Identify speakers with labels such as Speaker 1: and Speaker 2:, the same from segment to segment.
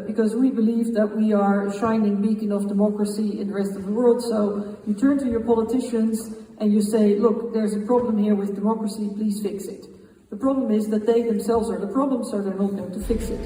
Speaker 1: because we believe that we are a shining beacon of democracy in the rest of the world. So you turn to your politicians and you say, look, there's a problem here with democracy, please fix it. The problem is that they themselves are the problem, so they're not going to fix it.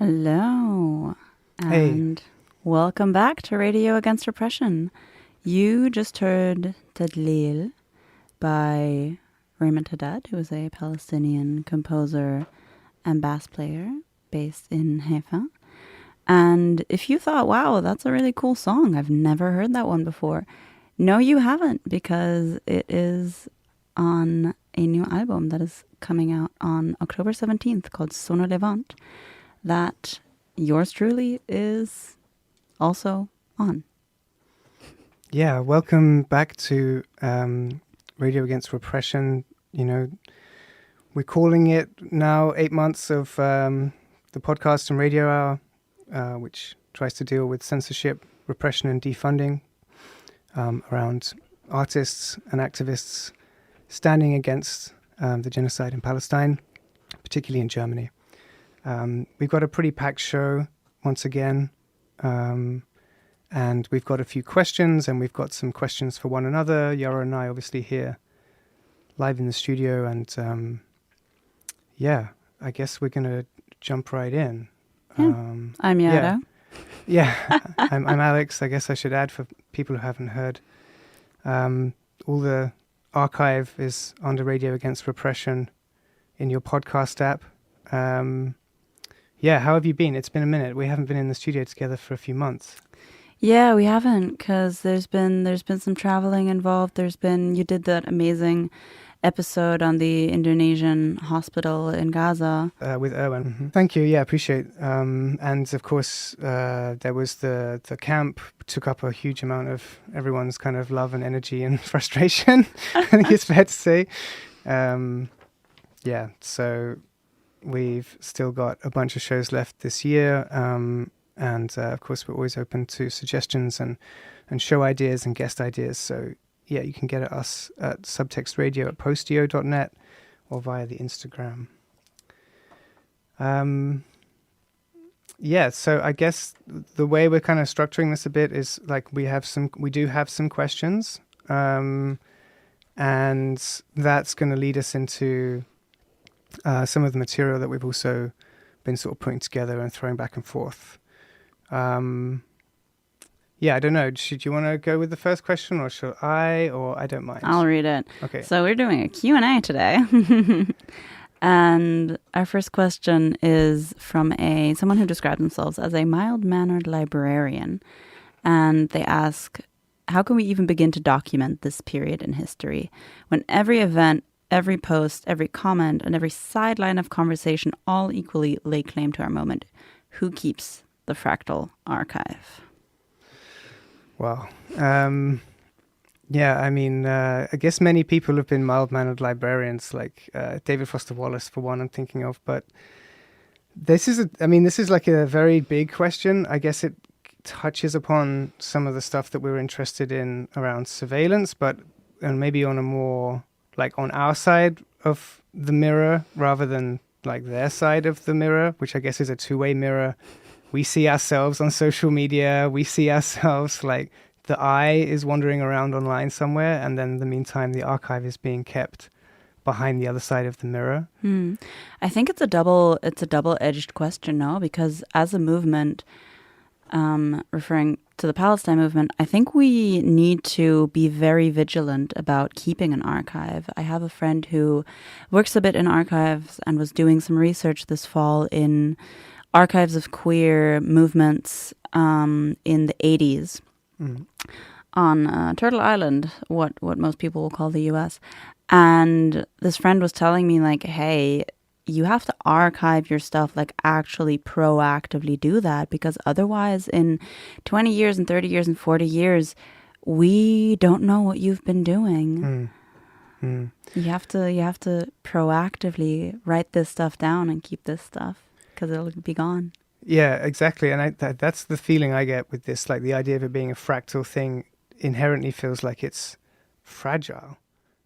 Speaker 2: Hello, and welcome back to Radio Against Repression. You just heard Tadlil by Raymond Haddad, who is a Palestinian composer and bass player based in Haifa. And if you thought, wow, that's a really cool song, I've never heard that one before. No, you haven't, because it is on a new album that is coming out on October 17th called Sono Levant, that yours truly is also on.
Speaker 3: Yeah, welcome back to Radio Against Repression. You know, we're calling it now 8 months of the podcast and radio hour, which tries to deal with censorship, repression and defunding around artists and activists standing against the genocide in Palestine, particularly in Germany. We've got a pretty packed show once again, and we've got a few questions, and we've got some questions for one another. Jara and I obviously here live in the studio, and I guess we're going to jump right in.
Speaker 2: I'm Jara.
Speaker 3: Yeah, I'm Alex. I guess I should add for people who haven't heard. All the archive is under Radio Against Repression in your podcast app. How have you been? It's been a minute. We haven't been in the studio together for a few months.
Speaker 2: Yeah, we haven't, because there's been some traveling involved. You did that amazing episode on the Indonesian hospital in Gaza.
Speaker 3: With Erwin. Mm-hmm. Thank you. Yeah, appreciate. And of course, there was the camp, took up a huge amount of everyone's kind of love and energy and frustration, I think it's fair to say. So we've still got a bunch of shows left this year. And of course, we're always open to suggestions and show ideas and guest ideas. So yeah, you can get at us at subtextradio@postio.net or via the Instagram. So I guess the way we're kind of structuring this a bit is like we do have some questions, and that's going to lead us into some of the material that we've also been sort of putting together and throwing back and forth. I don't know. Should you want to go with the first question, or should I? Or I don't mind.
Speaker 2: I'll read it.
Speaker 3: Okay.
Speaker 2: So we're doing a Q&A today. And our first question is from someone who describes themselves as a mild-mannered librarian. And they ask, how can we even begin to document this period in history when every event, every post, every comment, and every sideline of conversation all equally lay claim to our moment? Who keeps the fractal archive?
Speaker 3: Wow. I guess many people have been mild-mannered librarians, like David Foster Wallace, for one, I'm thinking of. But this is like a very big question. I guess it touches upon some of the stuff that we're interested in around surveillance, and maybe on a more, like on our side of the mirror rather than like their side of the mirror, which I guess is a two-way mirror. We see ourselves on social media. We see ourselves like the eye is wandering around online somewhere, and then in the meantime, the archive is being kept behind the other side of the mirror.
Speaker 2: I think it's a double-edged question, no? Because as a movement, referring to the Palestine movement, I think we need to be very vigilant about keeping an archive. I have a friend who works a bit in archives and was doing some research this fall in archives of queer movements in the 80s on Turtle Island, what most people will call the US. And this friend was telling me, like, hey, you have to archive your stuff, like actually proactively do that, because otherwise in 20 years and 30 years and 40 years, we don't know what you've been doing. You have to proactively write this stuff down and keep this stuff, because it'll be gone.
Speaker 3: Yeah, exactly. And that's the feeling I get with this, like the idea of it being a fractal thing inherently feels like it's fragile,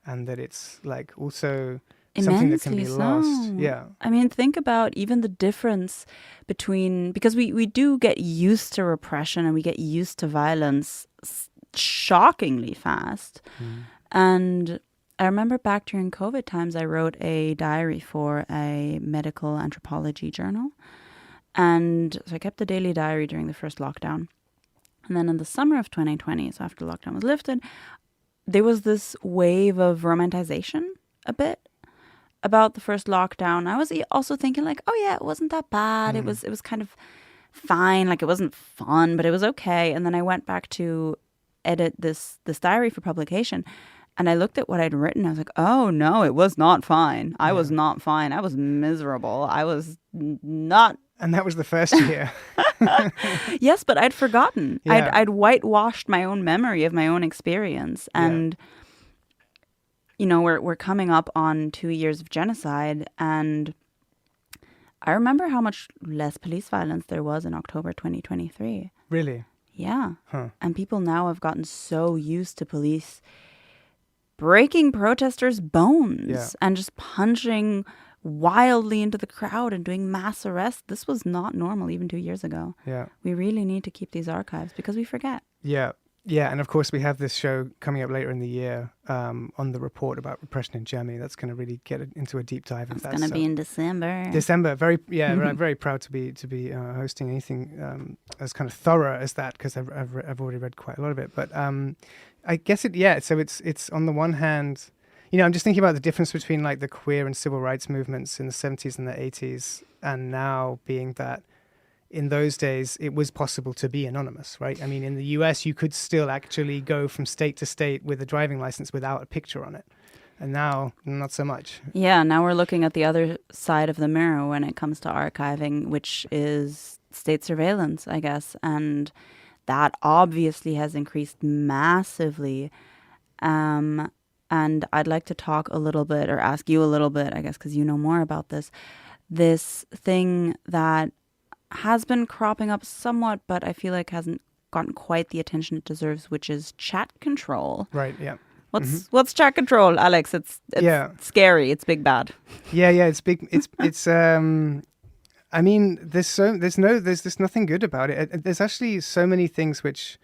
Speaker 3: and that it's like also something that can be lost. Yeah.
Speaker 2: I mean, think about even the difference between, because we do get used to repression and we get used to violence shockingly fast. And I remember back during COVID times, I wrote a diary for a medical anthropology journal. And so I kept the daily diary during the first lockdown. And then in the summer of 2020, so after lockdown was lifted, there was this wave of romanticization a bit about the first lockdown. I was also thinking like, oh yeah, it wasn't that bad. It was kind of fine. Like, it wasn't fun, but it was okay. And then I went back to edit this diary for publication, and I looked at what I'd written. I was like, oh no, it was not fine. I was not fine. I was miserable. I was not.
Speaker 3: And that was the first year.
Speaker 2: Yes, but I'd forgotten.
Speaker 3: Yeah.
Speaker 2: I'd whitewashed my own memory of my own experience. And you know, we're coming up on 2 years of genocide, and I remember how much less police violence there was in October 2023.
Speaker 3: Really?
Speaker 2: Yeah.
Speaker 3: Huh.
Speaker 2: And people now have gotten so used to police breaking protesters' bones and just punching wildly into the crowd and doing mass arrests. This was not normal even 2 years ago.
Speaker 3: Yeah.
Speaker 2: We really need to keep these archives because we forget.
Speaker 3: Yeah. Yeah, and of course we have this show coming up later in the year on the report about repression in Germany. That's going to really get into a deep dive into that.
Speaker 2: It's going to be in December.
Speaker 3: December, I'm very proud to be hosting anything as kind of thorough as that, because I've already read quite a lot of it. But I guess so it's on the one hand, you know, I'm just thinking about the difference between like the queer and civil rights movements in the 70s and the 80s, and now being that in those days, it was possible to be anonymous, right? I mean, in the US, you could still actually go from state to state with a driving license without a picture on it. And now, not so much.
Speaker 2: Yeah, now we're looking at the other side of the mirror when it comes to archiving, which is state surveillance, I guess. And that obviously has increased massively. And I'd like to talk a little bit, or ask you a little bit, I guess, because you know more about this thing that has been cropping up somewhat, but I feel like hasn't gotten quite the attention it deserves, which is chat control.
Speaker 3: Right, yeah.
Speaker 2: What's chat control, Alex? It's scary. It's big bad.
Speaker 3: Yeah, it's big. It's I mean, there's nothing good about it. There's actually so many things which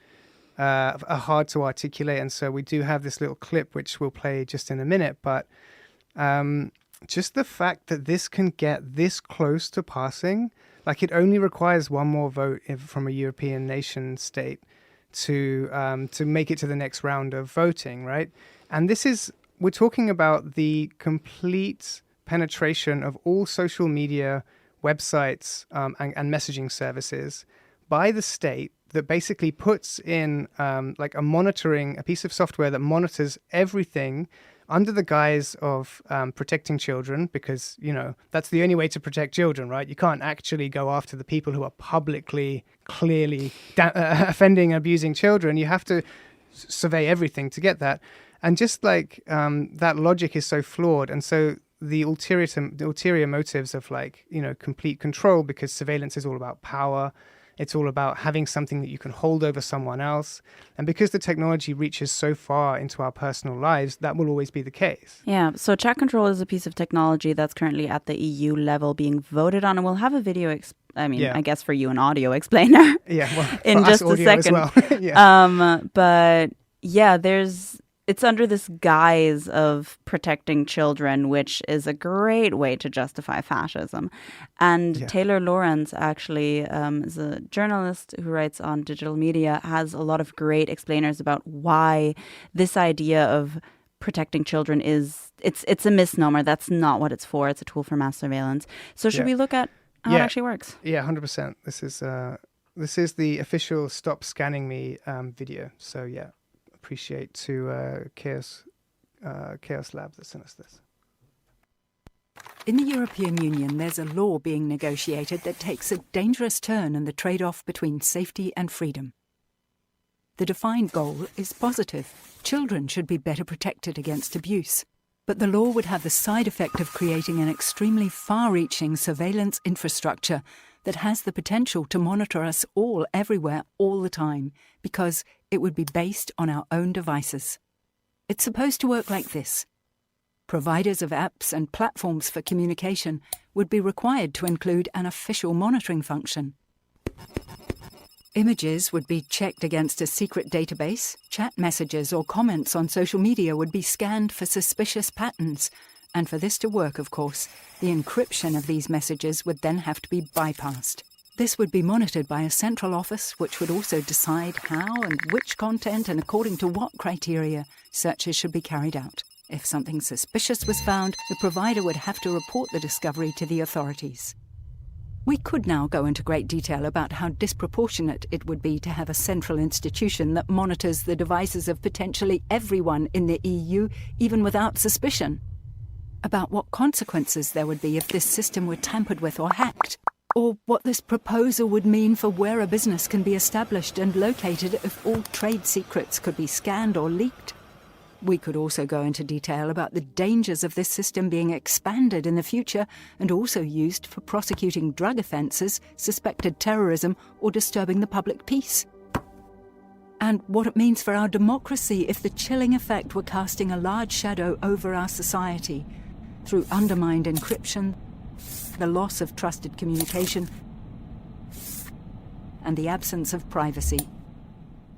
Speaker 3: are hard to articulate, and so we do have this little clip which we'll play just in a minute, but just the fact that this can get this close to passing. Like, it only requires one more vote from a European nation state to make it to the next round of voting, right? And we're talking about the complete penetration of all social media websites and messaging services by the state that basically puts in like a piece of software that monitors everything under the guise of protecting children, because, you know, that's the only way to protect children, right? You can't actually go after the people who are publicly, clearly offending and abusing children. You have to survey everything to get that. And just like that logic is so flawed. And so the ulterior motives of, like, you know, complete control, because surveillance is all about power. It's all about having something that you can hold over someone else. And because the technology reaches so far into our personal lives, that will always be the case. Yeah.
Speaker 2: So chat control is a piece of technology that's currently at the EU level being voted on. And we'll have a video, I guess for you, an audio explainer.
Speaker 3: Yeah, well,
Speaker 2: in just a second.
Speaker 3: As well. Yeah.
Speaker 2: But yeah, it's under this guise of protecting children, which is a great way to justify fascism. And Taylor Lawrence actually is a journalist who writes on digital media, has a lot of great explainers about why this idea of protecting children it's a misnomer. That's not what it's for. It's a tool for mass surveillance. So should we look at how it actually works.
Speaker 3: Yeah, 100%. This is the official Stop Scanning Me video. So yeah, appreciate to Chaos Lab that sent us this.
Speaker 4: In the European Union, there's a law being negotiated that takes a dangerous turn in the trade-off between safety and freedom. The defined goal is positive. Children should be better protected against abuse. But the law would have the side effect of creating an extremely far-reaching surveillance infrastructure that has the potential to monitor us all everywhere all the time, because it would be based on our own devices. It's supposed to work like this. Providers of apps and platforms for communication would be required to include an official monitoring function. Images would be checked against a secret database, chat messages or comments on social media would be scanned for suspicious patterns, and for this to work, of course, the encryption of these messages would then have to be bypassed. This would be monitored by a central office which would also decide how and which content and according to what criteria searches should be carried out. If something suspicious was found, the provider would have to report the discovery to the authorities. We could now go into great detail about how disproportionate it would be to have a central institution that monitors the devices of potentially everyone in the EU, even without suspicion. About what consequences there would be if this system were tampered with or hacked. Or what this proposal would mean for where a business can be established and located if all trade secrets could be scanned or leaked. We could also go into detail about the dangers of this system being expanded in the future and also used for prosecuting drug offences, suspected terrorism, or disturbing the public peace. And what it means for our democracy if the chilling effect were casting a large shadow over our society through undermined encryption, the loss of trusted communication, and the absence of privacy.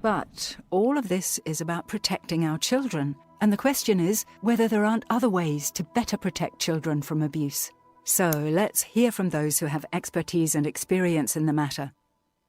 Speaker 4: But all of this is about protecting our children, and the question is whether there aren't other ways to better protect children from abuse. So let's hear from those who have expertise and experience in the matter.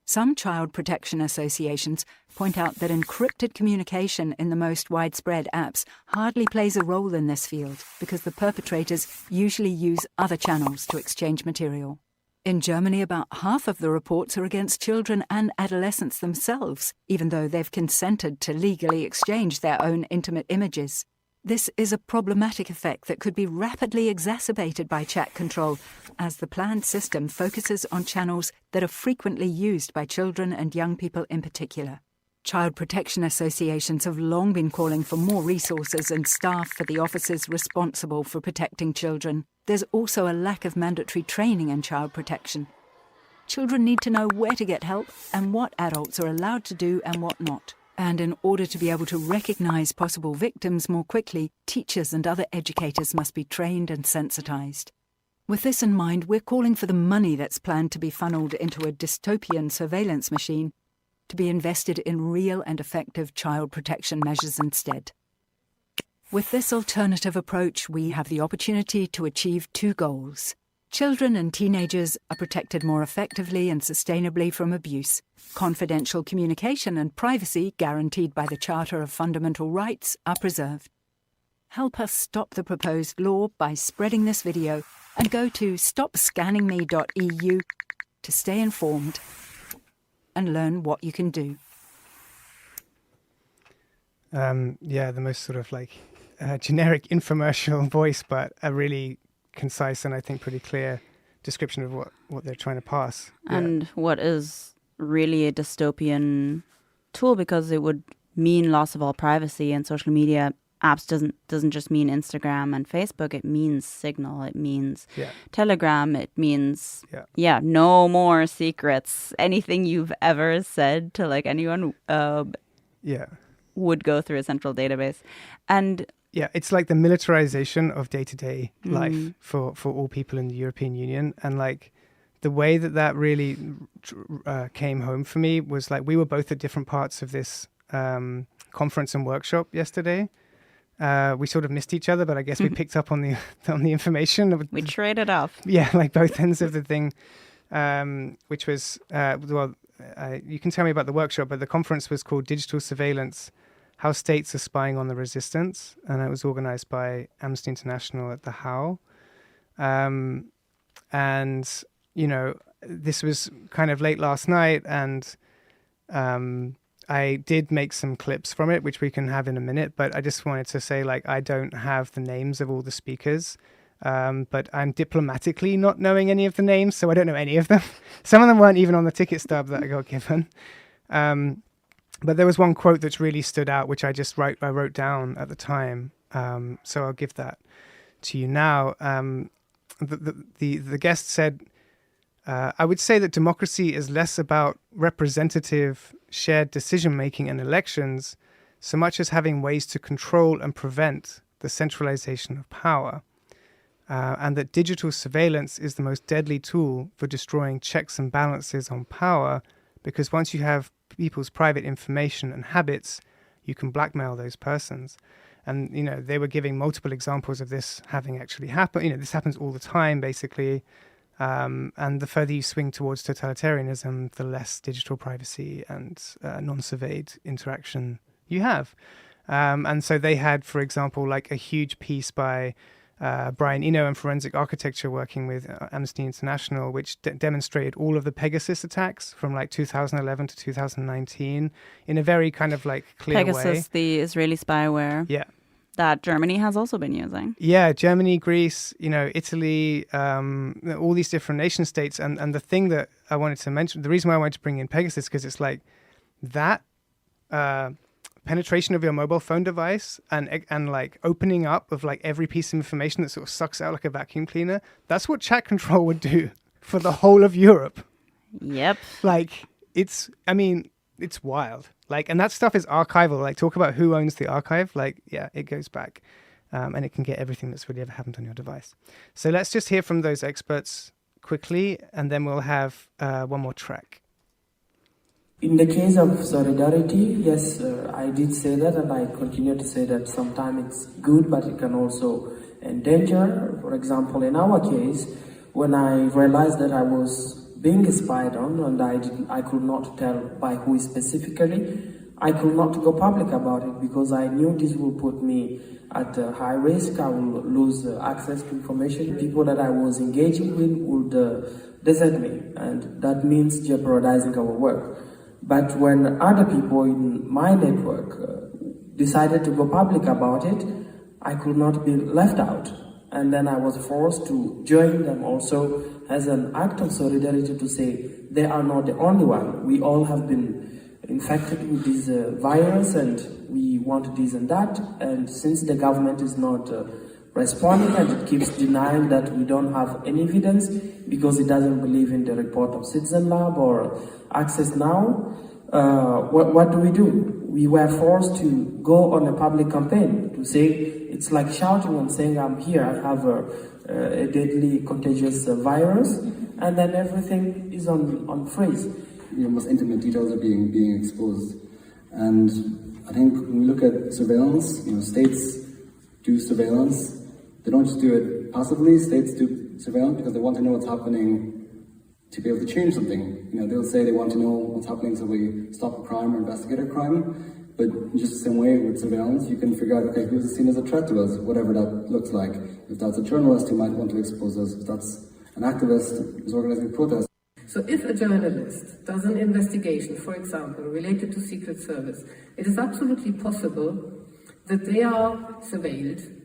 Speaker 4: Some child protection associations point out that encrypted communication in the most widespread apps hardly plays a role in this field because the perpetrators usually use other channels to exchange material. In Germany, about half of the reports are against children and adolescents themselves, even though they've consented to legally exchange their own intimate images. This is a problematic effect that could be rapidly exacerbated by chat control, as the planned system focuses on channels that are frequently used by children and young people in particular. Child protection associations have long been calling for more resources and staff for the officers responsible for protecting children. There's also a lack of mandatory training in child protection. Children need to know where to get help and what adults are allowed to do and what not. And in order to be able to recognise possible victims more quickly, teachers and other educators must be trained and sensitised. With this in mind, we're calling for the money that's planned to be funnelled into a dystopian surveillance machine to be invested in real and effective child protection measures instead. With this alternative approach, we have the opportunity to achieve two goals. Children and teenagers are protected more effectively and sustainably from abuse. Confidential communication and privacy, guaranteed by the Charter of Fundamental Rights, are preserved. Help us stop the proposed law by spreading this video and go to stopscanningme.eu to stay informed and learn what you can do.
Speaker 3: The most sort of generic infomercial voice, but a really concise and I think pretty clear description of what they're trying to pass.
Speaker 2: And what is really a dystopian tool, because it would mean loss of all privacy, and social media apps doesn't just mean Instagram and Facebook. It means Signal, it means Telegram, it means no more secrets. Anything you've ever said to anyone would go through a central database. And
Speaker 3: it's like the militarization of day-to-day life for all people in the European Union. And the way that really came home for me was we were both at different parts of this conference and workshop yesterday. We sort of missed each other, but I guess we picked up on the information.
Speaker 2: We traded off.
Speaker 3: Yeah, both ends of the thing, which was, you can tell me about the workshop, but the conference was called Digital Surveillance, How States Are Spying on the Resistance, and it was organized by Amnesty International at the HOW. And this was kind of late last night, and I did make some clips from it, which we can have in a minute, but I just wanted to say, like, I don't have the names of all the speakers, but I'm diplomatically not knowing any of the names, so I don't know any of them. Some of them weren't even on the ticket stub that I got given. But there was one quote that's really stood out, which I wrote down at the time, so I'll give that to you now. The guest said, I would say that democracy is less about representative shared decision-making and elections, so much as having ways to control and prevent the centralization of power, and that digital surveillance is the most deadly tool for destroying checks and balances on power, because once you have people's private information and habits, you can blackmail those persons. And, they were giving multiple examples of this having actually happened. This happens all the time, basically. And the further you swing towards totalitarianism, the less digital privacy and non-surveyed interaction you have. And so they had, for example, like a huge piece by Brian Eno and Forensic Architecture working with Amnesty International, which demonstrated all of the Pegasus attacks from like 2011 to 2019 in a very kind of like clear way.
Speaker 2: Pegasus, the Israeli spyware.
Speaker 3: Yeah.
Speaker 2: That Germany has also been using. Yeah,
Speaker 3: Germany, Greece, Italy, all these different nation states. And the thing that I wanted to mention, the reason why I wanted to bring in Pegasus, because it's like that penetration of your mobile phone device and like opening up of like every piece of information that sort of sucks out like a vacuum cleaner. That's what chat control would do for the whole of Europe.
Speaker 2: Yep.
Speaker 3: Like it's wild. Like, and that stuff is archival. Like, talk about who owns the archive. Like, yeah, it goes back, and it can get everything that's really ever happened on your device. So let's just hear from those experts quickly, and then we'll have one more track.
Speaker 5: In the case of solidarity, yes, I did say that, and I continue to say that sometimes it's good, but it can also endanger. For example, in our case, when I realized that I was being spied on, and I could not tell by who specifically, I could not go public about it because I knew this would put me at high risk. I will lose access to information. People that I was engaging with would desert me, and that means jeopardizing our work. But when other people in my network decided to go public about it, I could not be left out. And then I was forced to join them also as an act of solidarity to say they are not the only one. We all have been infected with this virus, and we want this and that. And since the government is not responding and it keeps denying that we don't have any evidence because it doesn't believe in the report of Citizen Lab or Access Now, what do? We were forced to go on a public campaign to say, it's like shouting and saying, I'm here, I have a deadly contagious virus, and then everything is on freeze.
Speaker 6: Most intimate details are being exposed. And I think when we look at surveillance, states do surveillance. They don't just do it passively. States do surveillance because they want to know what's happening to be able to change something. They'll say they want to know what's happening so we stop a crime or investigate a crime. But in just the same way with surveillance, you can figure out, okay, who's seen as a threat to us, whatever that looks like. If that's a journalist who might want to expose us, if that's an activist who's organizing a protest.
Speaker 7: So if a journalist does an investigation, for example, related to Secret Service, it is absolutely possible that they are surveilled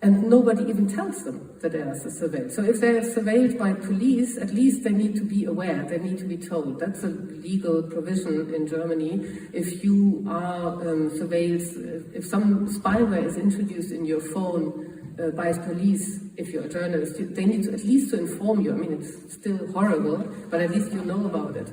Speaker 7: and nobody even tells them that they are surveilled. So if they are surveilled by police, at least they need to be aware, they need to be told. That's a legal provision in Germany. If you are surveilled, if some spyware is introduced in your phone by police, if you're a journalist, they need to at least to inform you. I mean, it's still horrible, but at least you know about it.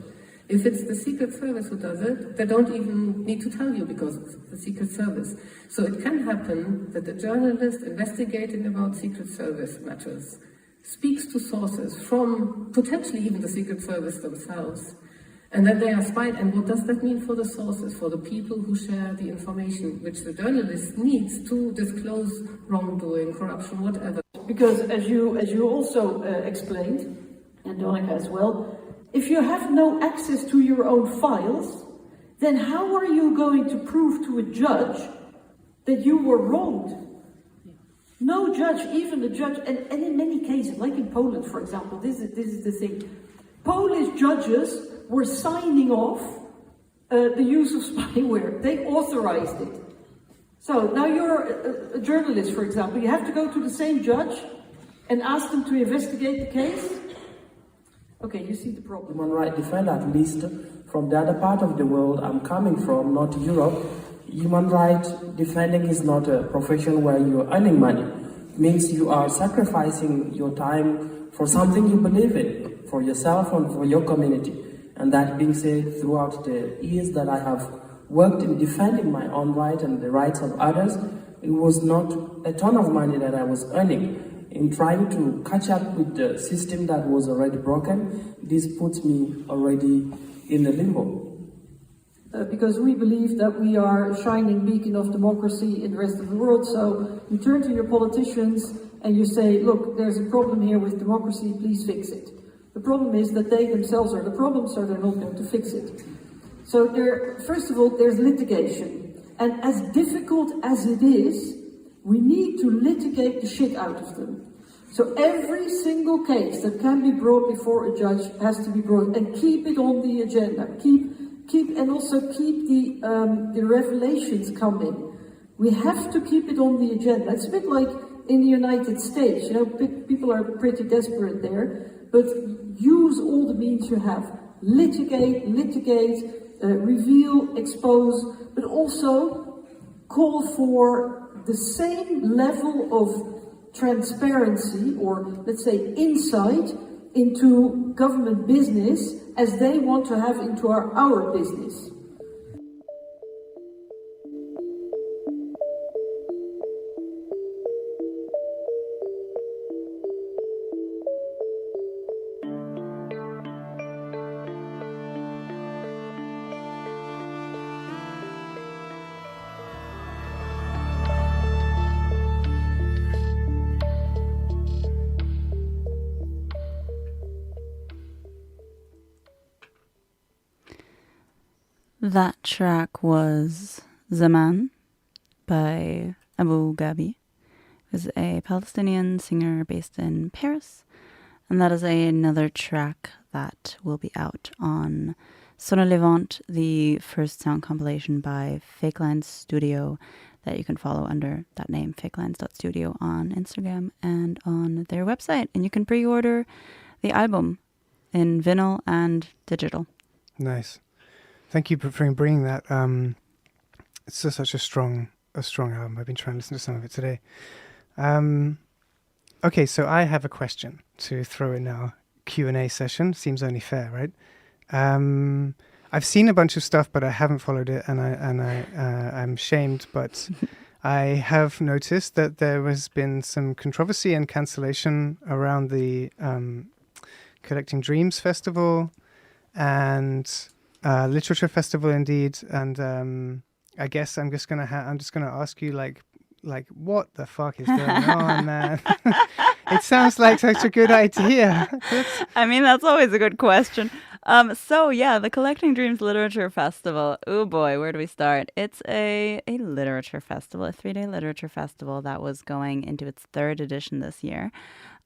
Speaker 7: If it's the Secret Service who does it, they don't even need to tell you because it's the Secret Service. So it can happen that the journalist investigating about Secret Service matters speaks to sources from potentially even the Secret Service themselves. And then they are spied. And what does that mean for the sources, for the people who share the information which the journalist needs to disclose wrongdoing, corruption, whatever?
Speaker 1: Because as you also explained, and Donika as well, if you have no access to your own files, then how are you going to prove to a judge that you were wronged? No judge, even the judge, and in many cases, like in Poland, for example, this is the thing. Polish judges were signing off the use of spyware. They authorized it. So now you're a journalist, for example. You have to go to the same judge and ask them to investigate the case. Okay, you see the problem.
Speaker 5: Human rights defender, at least from the other part of the world I'm coming from, not Europe, human rights defending is not a profession where you're earning money. It means you are sacrificing your time for something you believe in, for yourself and for your community. And that being said, throughout the years that I have worked in defending my own right and the rights of others, it was not a ton of money that I was earning. In trying to catch up with the system that was already broken, this puts me already in the limbo.
Speaker 1: Because we believe that we are a shining beacon of democracy in the rest of the world. So you turn to your politicians and you say, look, there's a problem here with democracy, please fix it. The problem is that they themselves are the problem, so they're not going to fix it. So first of all, there's litigation. And as difficult as it is, we need to litigate the shit out of them. So every single case that can be brought before a judge has to be brought, and keep it on the agenda. And also keep the revelations coming. We have to keep it on the agenda. It's a bit like in the United States. You know, people are pretty desperate there, but use all the means you have. Litigate, reveal, expose, but also call for the same level of transparency, or let's say insight, into government business as they want to have into our business.
Speaker 2: That track was Zaman by Abu Ghabi, who's a Palestinian singer based in Paris. And that is another track that will be out on Sonne Levant, the first sound compilation by Fake Lines Studio that you can follow under that name, fakelines.studio, on Instagram and on their website. And you can pre-order the album in vinyl and digital.
Speaker 3: Nice. Thank you for bringing that. It's just such a strong album. I've been trying to listen to some of it today. Okay, so I have a question to throw in our Q&A session. Seems only fair, right? I've seen a bunch of stuff, but I haven't followed it, and I'm shamed. But I have noticed that there has been some controversy and cancellation around the Collecting Dreams Festival and Literature Festival, indeed. And I guess I'm just gonna ask you, like what the fuck is going on, man? It sounds like such a good idea.
Speaker 2: I mean, that's always a good question. So yeah, the Collecting Dreams Literature Festival. Oh boy, where do we start? It's a literature festival, a 3-day literature festival that was going into its 3rd edition this year.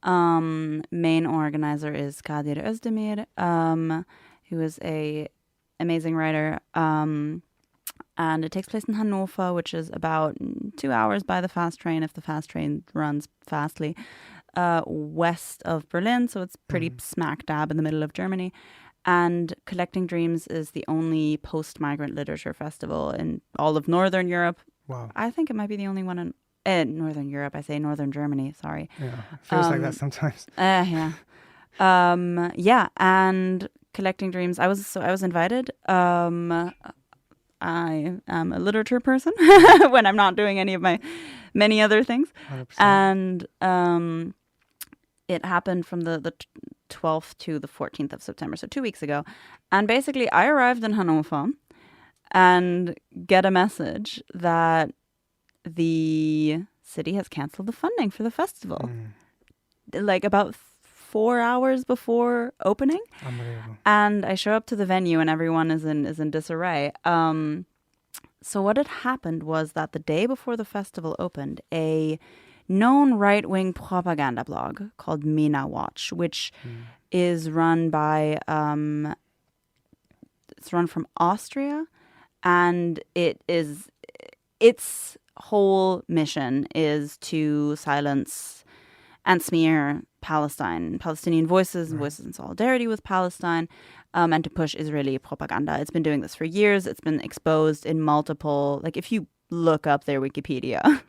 Speaker 2: Main organizer is Kadir Özdemir, who is a amazing writer. And it takes place in Hannover, which is about 2 hours by the fast train, if the fast train runs fastly, west of Berlin. So it's pretty smack dab in the middle of Germany. And Collecting Dreams is the only post-migrant literature festival in all of Northern Europe.
Speaker 3: Wow.
Speaker 2: I think it might be the only one in Northern Europe. I say Northern Germany, sorry.
Speaker 3: Yeah, it feels like that sometimes.
Speaker 2: Yeah. Yeah, and Collecting Dreams, I was invited. I am a literature person when I'm not doing any of my many other things. 100%. And it happened from the 12th to the 14th of September, so 2 weeks ago. And basically, I arrived in Hannover and get a message that the city has canceled the funding for the festival. Like about 4 hours before opening.
Speaker 3: Unbelievable.
Speaker 2: And I show up to the venue and everyone is in disarray. So what had happened was that the day before the festival opened, a known right-wing propaganda blog called Mina Watch, which is run by, it's run from Austria, and its whole mission is to silence and smear Palestinian voices, and voices in solidarity with Palestine, and to push Israeli propaganda. It's been doing this for years. It's been exposed in multiple, like if you look up their Wikipedia,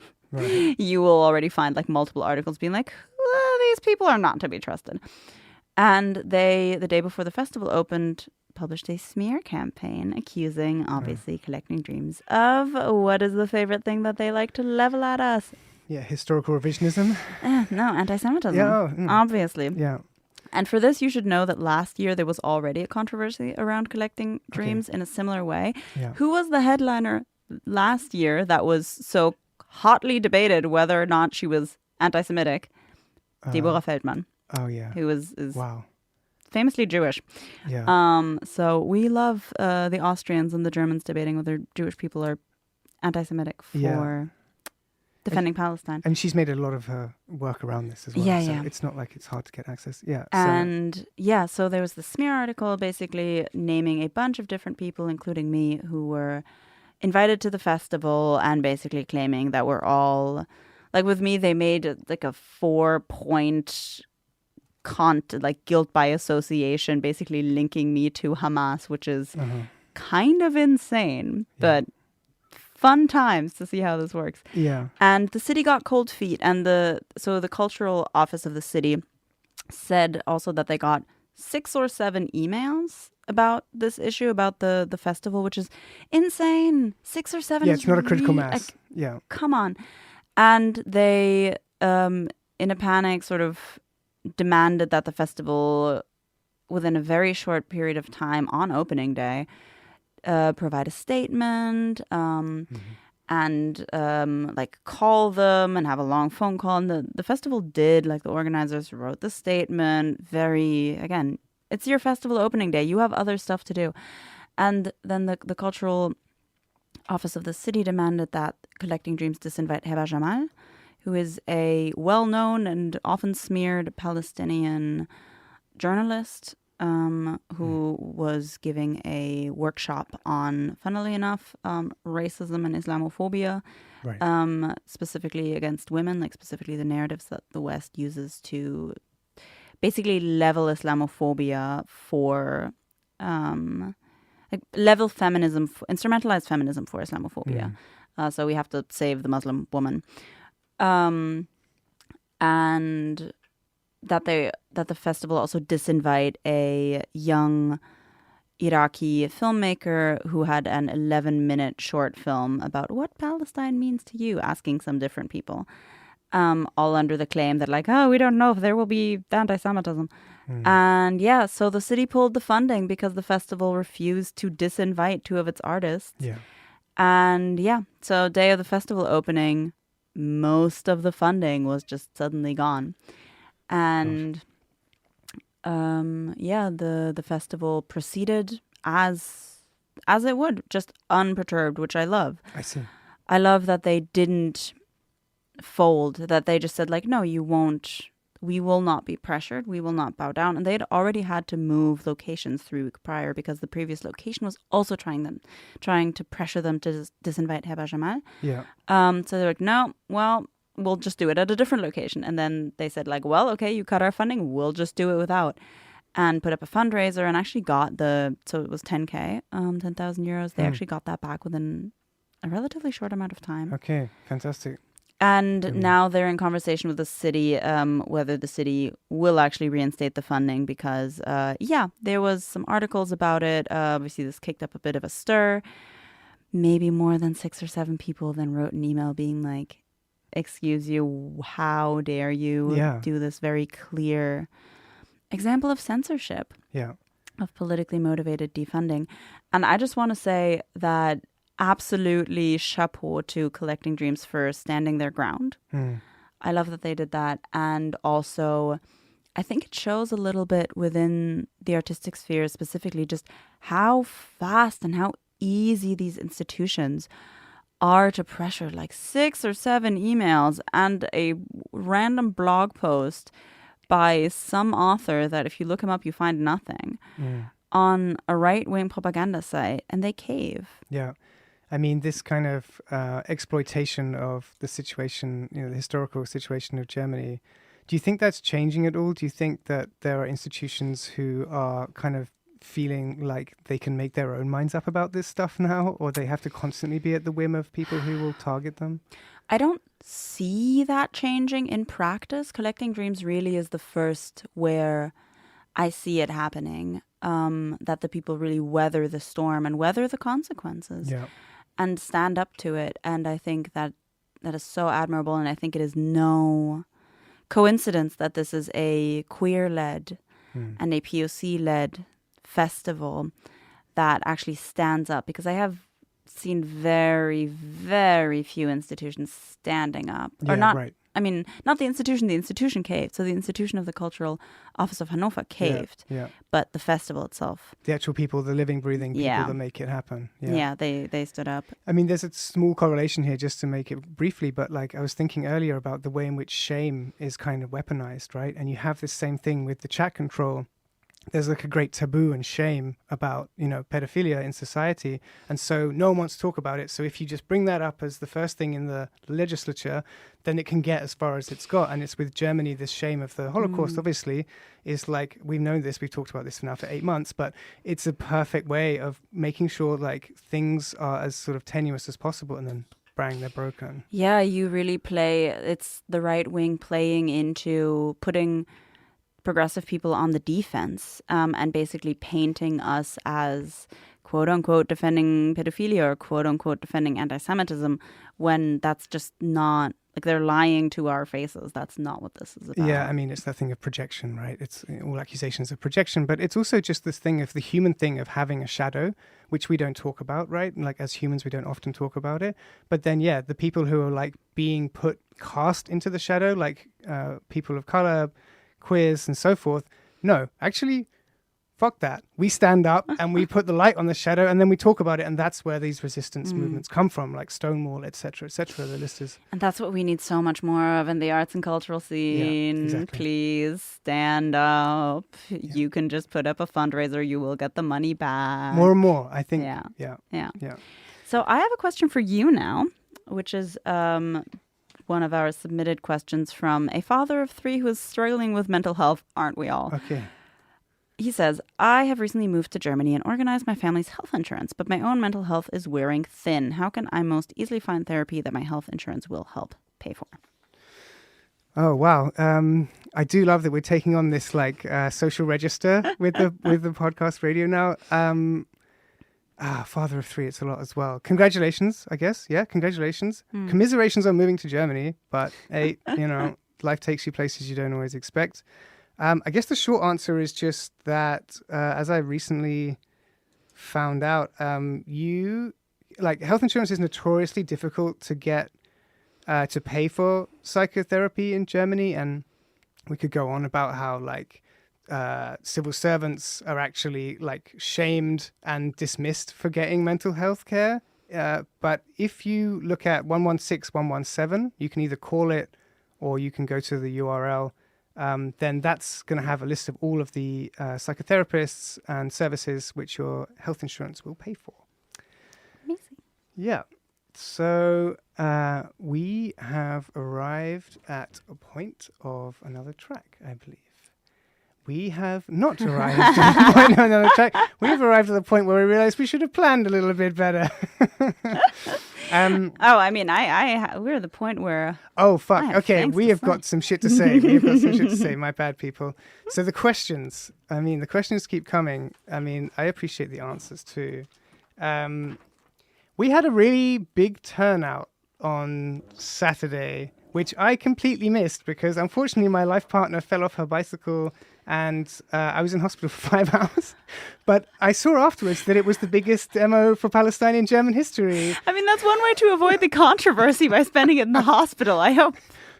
Speaker 2: you will already find like multiple articles being like, these people are not to be trusted. And they, the day before the festival opened, published a smear campaign accusing, obviously, Collecting Dreams of what is the favorite thing that they like to level at us?
Speaker 3: Yeah, historical revisionism.
Speaker 2: No, anti-Semitism.
Speaker 3: Yeah,
Speaker 2: obviously.
Speaker 3: Yeah.
Speaker 2: And for this, you should know that last year there was already a controversy around Collecting Dreams in a similar way.
Speaker 3: Yeah.
Speaker 2: Who was the headliner last year that was so hotly debated whether or not she was anti-Semitic? Deborah Feldman.
Speaker 3: Oh, yeah.
Speaker 2: Who is
Speaker 3: wow.
Speaker 2: famously Jewish.
Speaker 3: Yeah.
Speaker 2: So we love the Austrians and the Germans debating whether Jewish people are anti-Semitic for defending Palestine.
Speaker 3: And she's made a lot of her work around this as well.
Speaker 2: Yeah,
Speaker 3: so
Speaker 2: yeah.
Speaker 3: It's not like it's hard to get access. Yeah.
Speaker 2: And so there was the smear article basically naming a bunch of different people, including me, who were invited to the festival and basically claiming that we're all, like with me, they made like a 4-point like guilt by association, basically linking me to Hamas, which is kind of insane, but fun times to see how this works.
Speaker 3: Yeah.
Speaker 2: And the city got cold feet, and the cultural office of the city said also that they got 6 or 7 emails about this issue, about the festival, which is insane. 6 or 7
Speaker 3: Yeah,
Speaker 2: is
Speaker 3: it's not a critical
Speaker 2: really,
Speaker 3: mass. Yeah.
Speaker 2: Come on. And they, in a panic, sort of demanded that the festival, within a very short period of time on opening day, provide a statement and like call them and have a long phone call. And the festival did, like the organizers wrote the statement. Again, it's your festival opening day. You have other stuff to do. And then the cultural office of the city demanded that Collecting Dreams disinvite Heba Jamal, who is a well-known and often smeared Palestinian journalist who was giving a workshop on, funnily enough, racism and Islamophobia, specifically against women, like specifically the narratives that the West uses to basically level Islamophobia for, like level feminism, instrumentalize feminism for Islamophobia. So we have to save the Muslim woman. And that the festival also disinvite a young Iraqi filmmaker who had an 11-minute short film about what Palestine means to you, asking some different people, all under the claim that like, we don't know if there will be anti-Semitism. And so the city pulled the funding because the festival refused to disinvite 2 of its artists. Yeah. And so day of the festival opening, most of the funding was just suddenly gone. And the festival proceeded as it would, just unperturbed, which I love.
Speaker 3: I see.
Speaker 2: I love that they didn't fold, that they just said like, no, you won't, we will not be pressured, we will not bow down. And they had already had to move locations 3 weeks prior because the previous location was also trying to pressure them to disinvite Heba Jamal.
Speaker 3: Yeah.
Speaker 2: So they're like, no, well, we'll just do it at a different location. And then they said like, well, okay, you cut our funding, we'll just do it without. And put up a fundraiser and actually got so it was 10K, 10,000 euros. They actually got that back within a relatively short amount of time.
Speaker 3: Okay, fantastic.
Speaker 2: And now they're in conversation with the city, whether the city will actually reinstate the funding because, there was some articles about it. Obviously, this kicked up a bit of a stir. Maybe more than 6 or 7 people then wrote an email being like, excuse you, how dare you do this very clear example of censorship, of politically motivated defunding. And I just want to say that absolutely chapeau to Collecting Dreams for standing their ground. I love that they did that. And also, I think it shows a little bit within the artistic sphere specifically just how fast and how easy these institutions are to pressure like 6 or 7 emails and a random blog post by some author that if you look him up, you find nothing on a right-wing propaganda site, and they cave.
Speaker 3: Yeah. I mean, this kind of exploitation of the situation, the historical situation of Germany, do you think that's changing at all? Do you think that there are institutions who are kind of feeling like they can make their own minds up about this stuff now, or they have to constantly be at the whim of people who will target them?
Speaker 2: I don't see that changing in practice. Collecting Dreams really is the first where I see it happening, that the people really weather the storm and weather the consequences and stand up to it. And I think that is so admirable, and I think it is no coincidence that this is a queer-led and a POC-led festival that actually stands up, because I have seen very, very few institutions standing up. I mean, not the institution caved. So the institution of the Cultural Office of Hanover caved, but the festival itself.
Speaker 3: The actual people, the living, breathing people that make it happen.
Speaker 2: Yeah, they stood up.
Speaker 3: I mean, there's a small correlation here, just to make it briefly, but like I was thinking earlier about the way in which shame is kind of weaponized, right? And you have this same thing with the chat control. There's like a great taboo and shame about, pedophilia in society. And so no one wants to talk about it. So if you just bring that up as the first thing in the legislature, then it can get as far as it's got. And it's with Germany, this shame of the Holocaust, obviously, is like, we've known this, we've talked about this now for 8 months, but it's a perfect way of making sure like things are as sort of tenuous as possible, and then bang, they're broken.
Speaker 2: Yeah, you really it's the right wing playing into putting progressive people on the defense and basically painting us as quote unquote defending pedophilia or quote unquote defending anti-Semitism, when that's just not, like, they're lying to our faces. That's not what this is about.
Speaker 3: Yeah, I mean, it's that thing of projection, right? It's all accusations of projection, but it's also just this thing of the human thing of having a shadow, which we don't talk about, right? Like as humans, we don't often talk about it. But then, the people who are like being cast into the shadow, like people of color, queers and so forth. No, actually, fuck that. We stand up and we put the light on the shadow, and then we talk about it, and that's where these resistance movements come from, like Stonewall, etc., etc. The list is...
Speaker 2: And that's what we need so much more of in the arts and cultural scene.
Speaker 3: Exactly.
Speaker 2: Please stand up. You can just put up a fundraiser. You will get the money back.
Speaker 3: More and more, I think.
Speaker 2: Yeah. So I have a question for you now, which is... one of our submitted questions from a father of 3 who is struggling with mental health. Aren't we all?
Speaker 3: Okay.
Speaker 2: He says, I have recently moved to Germany and organized my family's health insurance, but my own mental health is wearing thin. How can I most easily find therapy that my health insurance will help pay for?
Speaker 3: Oh, wow. I do love that we're taking on this social register with the podcast radio now. Father of 3, it's a lot as well. Congratulations, I guess. Yeah, congratulations. Commiserations on moving to Germany, but hey, life takes you places you don't always expect. I guess the short answer is just that, as I recently found out, health insurance is notoriously difficult to get to pay for psychotherapy in Germany, and we could go on about how civil servants are actually shamed and dismissed for getting mental health care. But if you look at 116 117, you can either call it or you can go to the URL. Then that's going to have a list of all of the psychotherapists and services which your health insurance will pay for.
Speaker 2: Amazing.
Speaker 3: Yeah. So we have arrived at a point of another track, I believe. We have not arrived at the point of another track. We've arrived at the point where we realized we should have planned a little bit better.
Speaker 2: We're at the point where...
Speaker 3: Oh, fuck. Okay, we have got some shit to say. My bad, people. So the questions keep coming. I appreciate the answers too. We had a really big turnout on Saturday, which I completely missed because unfortunately my life partner fell off her bicycle and I was in hospital for 5 hours. But I saw afterwards that it was the biggest demo for Palestine in German history.
Speaker 2: That's one way to avoid the controversy by spending it in the hospital. I hope.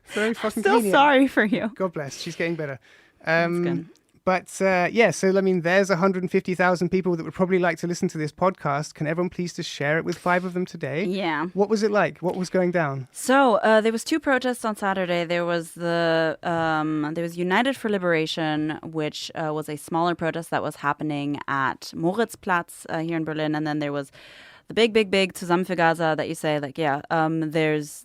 Speaker 3: Very fucking
Speaker 2: Still
Speaker 3: convenient.
Speaker 2: Sorry for you.
Speaker 3: God bless. She's getting better.
Speaker 2: That's good.
Speaker 3: But so I mean, there's 150,000 people that would probably like to listen to this podcast. Can everyone please just share it with 5 of them today?
Speaker 2: Yeah.
Speaker 3: What was it like? What was going down?
Speaker 2: So there was 2 protests on Saturday. There was there was United for Liberation, which was a smaller protest that was happening at Moritzplatz here in Berlin, and then there was the big Zusammen für Gaza that you say, like, there's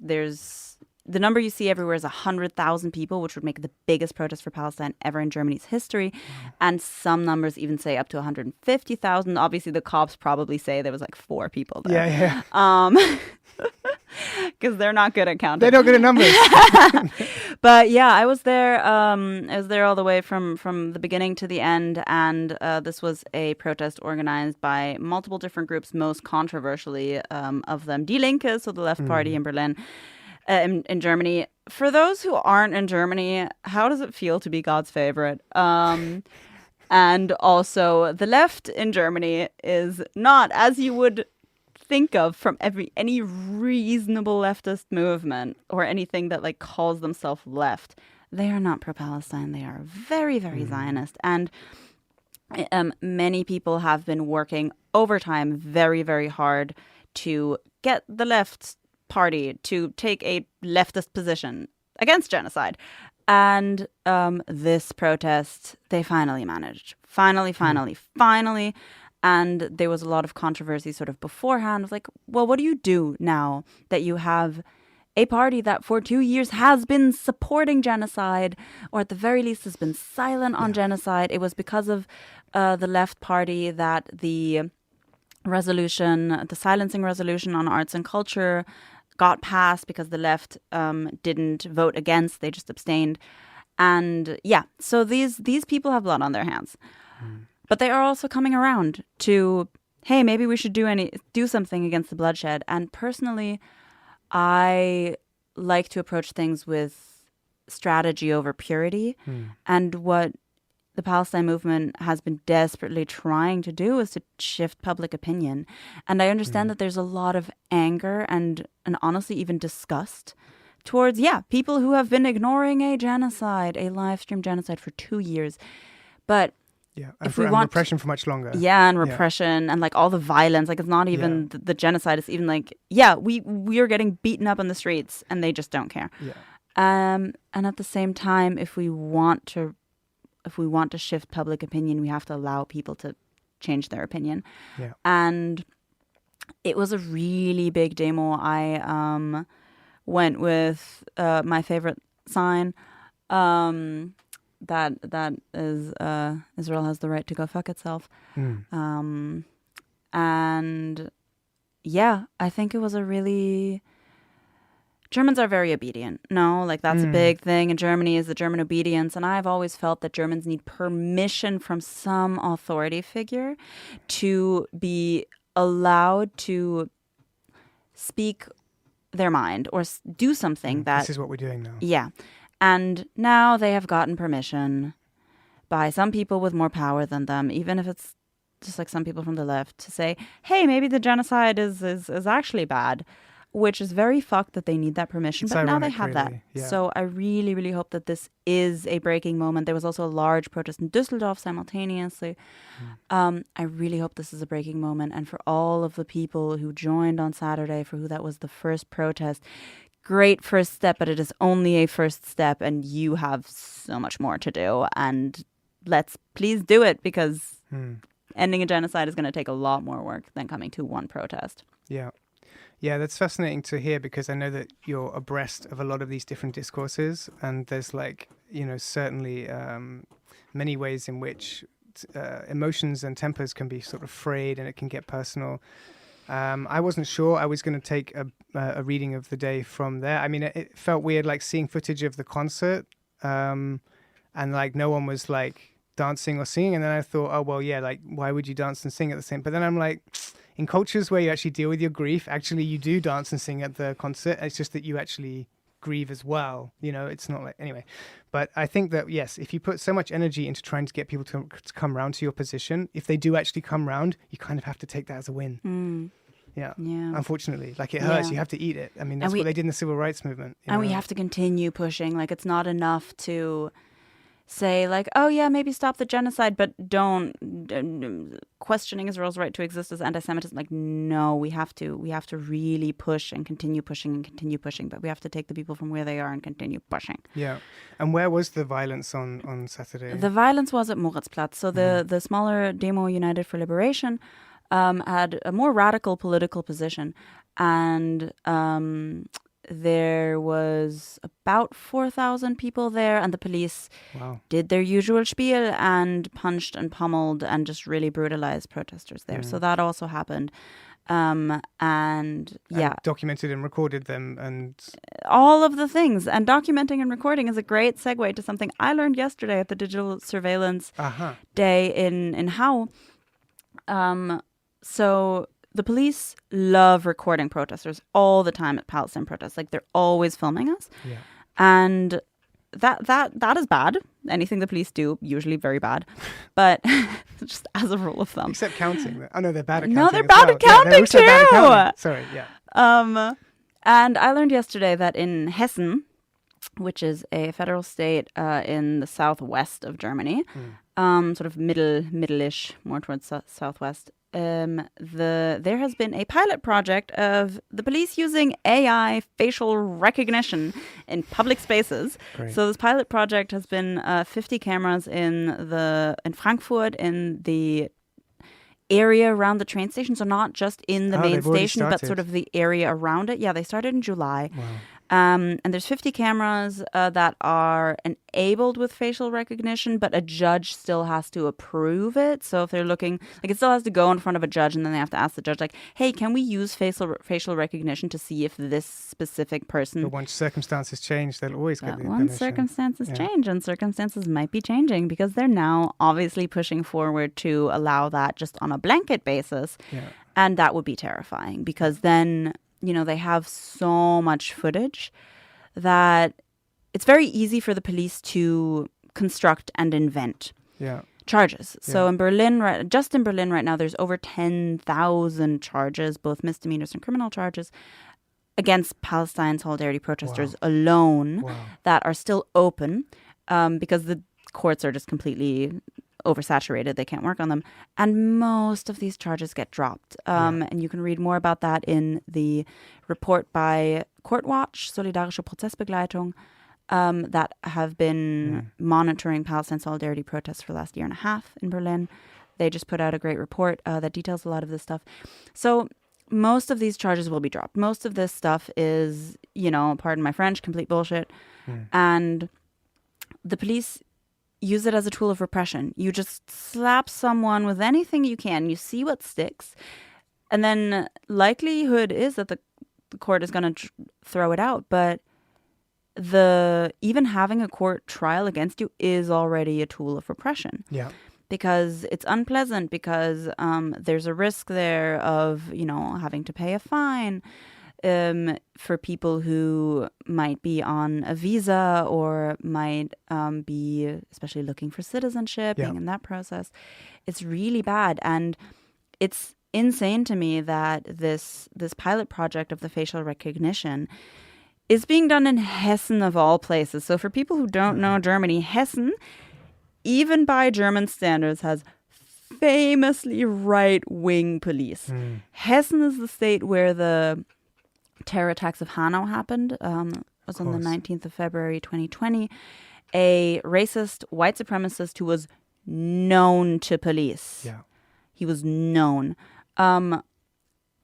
Speaker 2: the number you see everywhere is 100,000 people, which would make the biggest protest for Palestine ever in Germany's history. And some numbers even say up to 150,000. Obviously, the cops probably say there was like 4 people there.
Speaker 3: Yeah.
Speaker 2: Because they're not good at counting.
Speaker 3: They're not good at numbers.
Speaker 2: But yeah, I was there. I was there all the way from the beginning to the end. And this was a protest organized by multiple different groups, most controversially of them Die Linke, so the left party in Berlin. In Germany. For those who aren't in Germany, how does it feel to be God's favorite? And also, the left in Germany is not, as you would think of from any reasonable leftist movement or anything that like calls themselves left. They are not pro-Palestine. They are very, very Zionist. And many people have been working overtime very, very hard to get the left party to take a leftist position against genocide. And this protest, they finally managed. Finally. And there was a lot of controversy sort of beforehand. It was like, well, what do you do now that you have a party that for 2 years has been supporting genocide, or at the very least has been silent on genocide? It was because of the left party that the silencing resolution on arts and culture got passed, because the left didn't vote against, they just abstained. And so these people have blood on their hands. But they are also coming around to, hey, maybe we should do something against the bloodshed. And personally, I like to approach things with strategy over purity. And what the Palestine movement has been desperately trying to do is to shift public opinion. And I understand that there's a lot of anger and honestly even disgust towards, people who have been ignoring a live stream genocide for 2 years. But if we want
Speaker 3: repression for much longer.
Speaker 2: And repression and like all the violence, like it's not even the genocide. It's even like, we are getting beaten up on the streets and they just don't care. And at the same time, if we want to shift public opinion, we have to allow people to change their opinion. And it was a really big demo. I went with my favorite sign. That is Israel has the right to go fuck itself. And I think it was a really... Germans are very obedient. No, like that's a big thing in Germany is the German obedience. And I've always felt that Germans need permission from some authority figure to be allowed to speak their mind or do something that...
Speaker 3: This is what we're doing now.
Speaker 2: Yeah. And now they have gotten permission by some people with more power than them, even if it's just like some people from the left, to say, hey, maybe the genocide is actually bad. Which is very fucked that they need that permission,
Speaker 3: It's
Speaker 2: but now
Speaker 3: ironic,
Speaker 2: they have
Speaker 3: really.
Speaker 2: that. So I really, really hope that this is a breaking moment. There was also a large protest in Düsseldorf simultaneously. I really hope this is a breaking moment. And for all of the people who joined on Saturday, for who that was the first protest, great first step, but it is only a first step and you have so much more to do. And let's please do it, because ending a genocide is going to take a lot more work than coming to one protest.
Speaker 3: Yeah, that's fascinating to hear, because I know that you're abreast of a lot of these different discourses, and there's certainly many ways in which emotions and tempers can be sort of frayed and it can get personal. I wasn't sure I was going to take a reading of the day from there. I mean, it felt weird, like seeing footage of the concert, and like no one was like dancing or singing. And then I thought, oh, well, like why would you dance and sing at the same? But then I'm like, in cultures where you actually deal with your grief, actually you do dance and sing at the concert. It's just that you actually grieve as well. It's not like, anyway. But I think that, yes, if you put so much energy into trying to get people to come round to your position, if they do actually come round, you kind of have to take that as a win. Yeah. Unfortunately, like it hurts. You have to eat it. I mean, that's what they did in the civil rights movement.
Speaker 2: And we have to continue pushing. Like, it's not enough to say like, oh yeah, maybe stop the genocide, but don't questioning Israel's right to exist as anti-Semitism. Like, no, we have to really push and continue pushing, but we have to take the people from where they are and continue pushing.
Speaker 3: Yeah. And where was the violence on Saturday?
Speaker 2: The violence was at Moritzplatz. So the smaller Demo United for Liberation had a more radical political position, and there was about 4,000 people there, and the police did their usual spiel and punched and pummeled and just really brutalized protesters there. So that also happened. And
Speaker 3: documented and recorded them, and
Speaker 2: all of the things. And documenting and recording is a great segue to something I learned yesterday at the Digital Surveillance Day in Hau. So the police love recording protesters all the time at Palestine protests. Like, they're always filming us. Yeah. And that is bad. Anything the police do, usually very bad. But just as a rule of thumb.
Speaker 3: Except counting. Oh, no, they're bad at counting.
Speaker 2: No, they're bad at counting too.
Speaker 3: Bad at counting. Sorry, yeah.
Speaker 2: And I learned yesterday that in Hessen, which is a federal state in the southwest of Germany, sort of middle-ish, more towards southwest, there has been a pilot project of the police using AI facial recognition in public spaces. Great. So this pilot project has been 50 cameras in Frankfurt, in the area around the train station. So not just in the main station, but sort of the area around it. Yeah, they started in July. Wow. And there's 50 cameras that are enabled with facial recognition, but a judge still has to approve it. So if they're looking, like, it still has to go in front of a judge, and then they have to ask the judge, like, hey, can we use facial recognition to see if this specific person...
Speaker 3: But once circumstances change, they'll always get the permission.
Speaker 2: Once circumstances change, and circumstances might be changing, because they're now obviously pushing forward to allow that just on a blanket basis. Yeah. And that would be terrifying, because then... they have so much footage that it's very easy for the police to construct and invent charges. Yeah. So in Berlin, just in Berlin right now, there's over 10,000 charges, both misdemeanors and criminal charges, against Palestine solidarity protesters alone that are still open because the courts are just completely oversaturated. They can't work on them. And most of these charges get dropped. And you can read more about that in the report by Courtwatch, Solidarische Prozessbegleitung, that have been monitoring Palestine solidarity protests for the last year and a half in Berlin. They just put out a great report that details a lot of this stuff. So most of these charges will be dropped. Most of this stuff is, pardon my French, complete bullshit. And the police use it as a tool of repression. You just slap someone with anything you can. You see what sticks. And then likelihood is that the court is going to throw it out. But even having a court trial against you is already a tool of repression. Yeah. Because it's unpleasant, because there's a risk there of, having to pay a fine. For people who might be on a visa or might be especially looking for citizenship, being in that process. It's really bad. And it's insane to me that this pilot project of the facial recognition is being done in Hessen of all places. So for people who don't know Germany, Hessen, even by German standards, has famously right-wing police. Hessen is the state where the terror attacks of Hanau happened. Was on the 19th of February 2020. A racist white supremacist who was known to police. Yeah. He was known.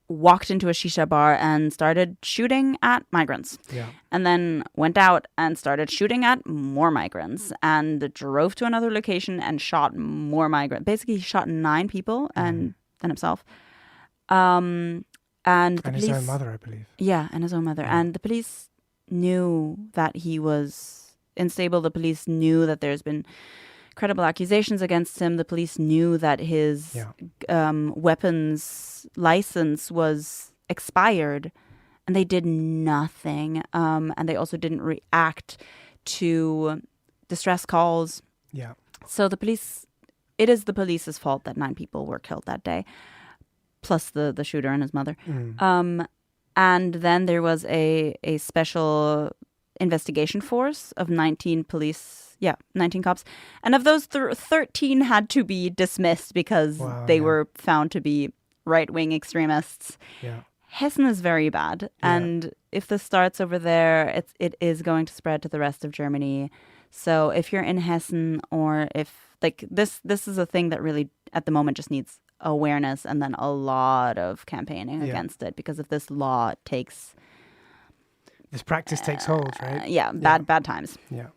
Speaker 2: Walked into a shisha bar and started shooting at migrants. Yeah. And then went out and started shooting at more migrants and drove to another location and shot more migrants. Basically, he shot 9 people and then himself. And the police,
Speaker 3: his own mother, I believe.
Speaker 2: Yeah, and his own mother. Yeah. And the police knew that he was unstable. The police knew that there's been credible accusations against him. The police knew that his weapons license was expired. And they did nothing. And they also didn't react to distress calls. Yeah. So it is the police's fault that 9 people were killed that day. Plus the shooter and his mother. And then there was a special investigation force of 19 police 19 cops. And of those, 13 had to be dismissed because they were found to be right-wing extremists.
Speaker 3: Yeah.
Speaker 2: Hessen is very bad. And if this starts over there, it is going to spread to the rest of Germany. So if you're in Hessen, or if like this is a thing that really at the moment just needs awareness and then a lot of campaigning against it, because if this law takes...
Speaker 3: This practice takes hold, right?
Speaker 2: Bad times.
Speaker 3: Yeah.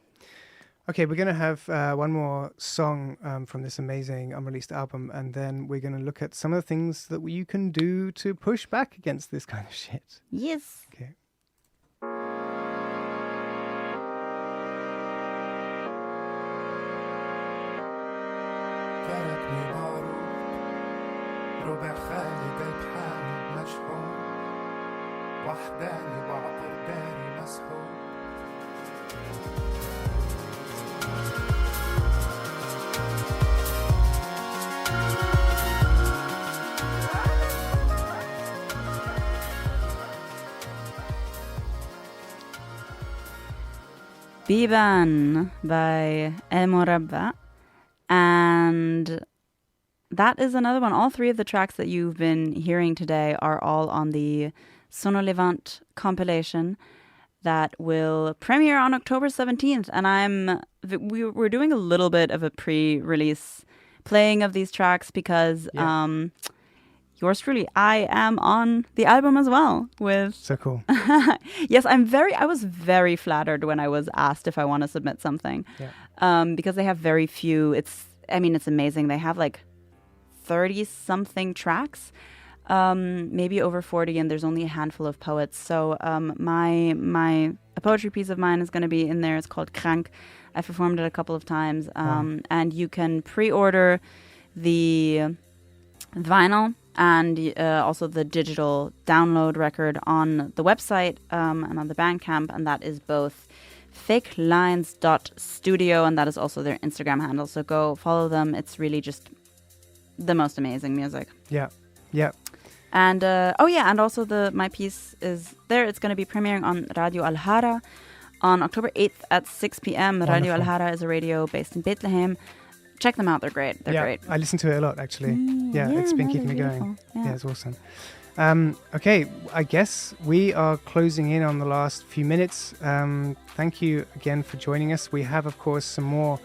Speaker 3: Okay, we're going to have one more song from this amazing unreleased album, and then we're going to look at some of the things that you can do to push back against this kind of shit.
Speaker 2: Yes.
Speaker 3: Okay.
Speaker 8: ربع خالي قلب حالي مشحون وحداني بعطر داري مسحوق
Speaker 2: Biban by El Morabba. And that is another one. All three of the tracks that you've been hearing today are all on the Sono Levant compilation that will premiere on October 17th. And we're doing a little bit of a pre-release playing of these tracks because yours truly, I am on the album as well with...
Speaker 3: So cool.
Speaker 2: Yes, I was very flattered when I was asked if I want to submit something. Yeah. Because they have very few. It's amazing. They have like 30-something tracks, maybe over 40, and there's only a handful of poets. So a poetry piece of mine is going to be in there. It's called Krank. I performed it a couple of times. And you can pre-order the vinyl and also the digital download record on the website and on the Bandcamp, and that is both fakelines.studio, and that is also their Instagram handle. So go follow them. It's really just the most amazing music.
Speaker 3: Yeah.
Speaker 2: And and also my piece is there. It's going to be premiering on Radio Alhara on October 8th at 6 p.m.
Speaker 3: Wonderful.
Speaker 2: Radio Alhara is a radio based in Bethlehem. Check them out. They're great. They're great.
Speaker 3: I listen to it a lot, actually. It's been keeping me going. Yeah, it's awesome. Okay, I guess we are closing in on the last few minutes. Thank you again for joining us. We have, of course, some more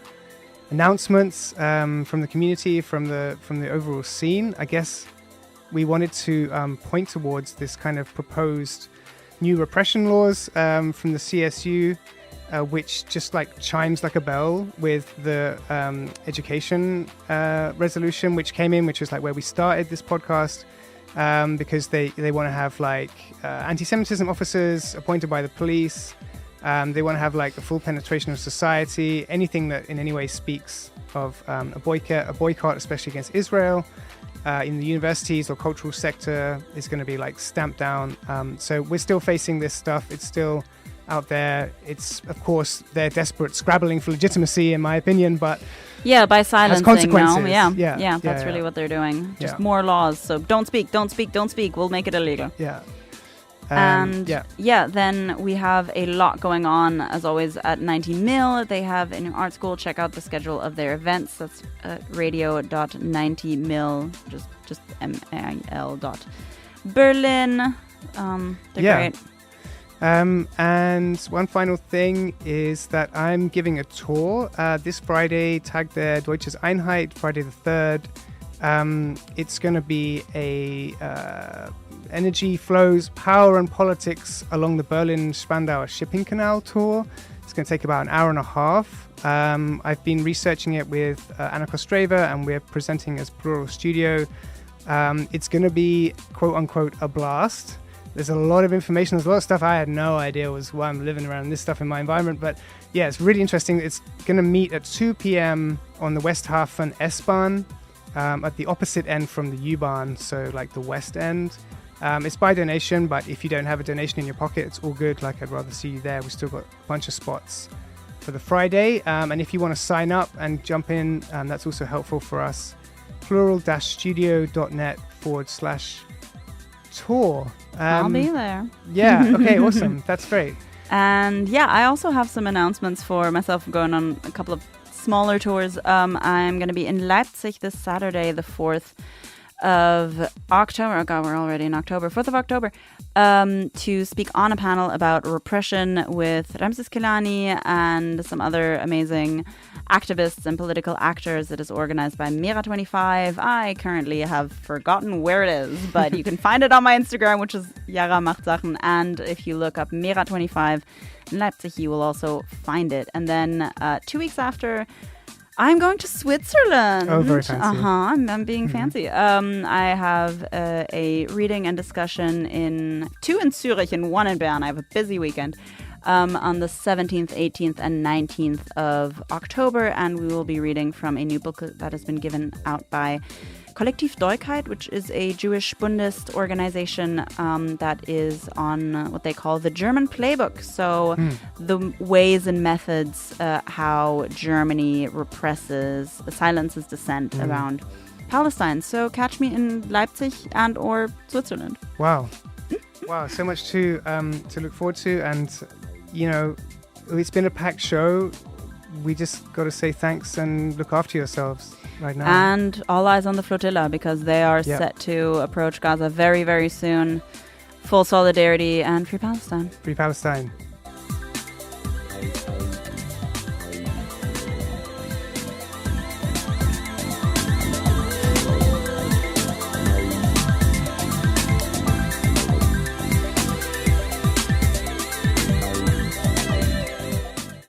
Speaker 3: announcements from the community, from the overall scene. I guess we wanted to point towards this kind of proposed new repression laws from the CSU, which just like chimes like a bell with the education resolution which came in, which is like where we started this podcast, because they want to have like anti-Semitism officers appointed by the police. They want to have like a full penetration of society, anything that in any way speaks of a boycott, especially against Israel, in the universities or cultural sector is going to be like stamped down. So we're still facing this stuff. It's still out there. It's, of course, they're desperate, scrabbling for legitimacy, in my opinion, but
Speaker 2: by silencing,
Speaker 3: consequences.
Speaker 2: No? That's really what they're doing. Just more laws. So don't speak. We'll make it illegal. Then we have a lot going on, as always, at 90mil. They have a new art school. Check out the schedule of their events. That's radio.90mil, just mil.berlin. They're great.
Speaker 3: And one final thing is that I'm giving a tour this Friday, Tag der Deutsches Einheit, Friday the 3rd. It's going to be a energy flows, power and politics along the Berlin-Spandauer shipping canal tour. It's going to take about an hour and a half. I've been researching it with Anna Kostreva, and we're presenting as Plural Studio. It's going to be, quote-unquote, a blast. There's a lot of information. There's a lot of stuff I had no idea was why I'm living around this stuff in my environment. But yeah, it's really interesting. It's going to meet at 2 p.m. on the Westhafen S-Bahn, at the opposite end from the U-Bahn, so like the west end. It's by donation, but if you don't have a donation in your pocket, it's all good. Like, I'd rather see you there. We've still got a bunch of spots for the Friday. And if you want to sign up and jump in, that's also helpful for us. plural-studio.net/tour.
Speaker 2: I'll be there.
Speaker 3: Yeah, okay, awesome. That's great.
Speaker 2: And yeah, I also have some announcements for myself. I'm going on a couple of smaller tours. I'm going to be in Leipzig this Saturday, the 4th of October. Oh God, we're already in October. 4th of October. To speak on a panel about repression with Ramses Kelani and some other amazing activists and political actors. It is organized by Mera25. I currently have forgotten where it is, but you can find it on my Instagram, which is Jara macht Sachen. And if you look up Mera25 in Leipzig, you will also find it. And then 2 weeks after, I'm going to Switzerland.
Speaker 3: Oh, very fancy.
Speaker 2: I'm being fancy. I have a reading and discussion two in Zurich and one in Bern. I have a busy weekend on the 17th, 18th, and 19th of October. And we will be reading from a new book that has been given out by Kollektiv Deutschheit, which is a Jewish Bundist organization that is on what they call the German playbook. So the ways and methods how Germany silences dissent around Palestine. So catch me in Leipzig and or Switzerland.
Speaker 3: Wow. Wow, so much to look forward to. And, you know, it's been a packed show. We just got to say thanks and look after yourselves right now.
Speaker 2: And all eyes on the flotilla, because they are set to approach Gaza very, very soon. Full solidarity and free Palestine.
Speaker 3: Free Palestine.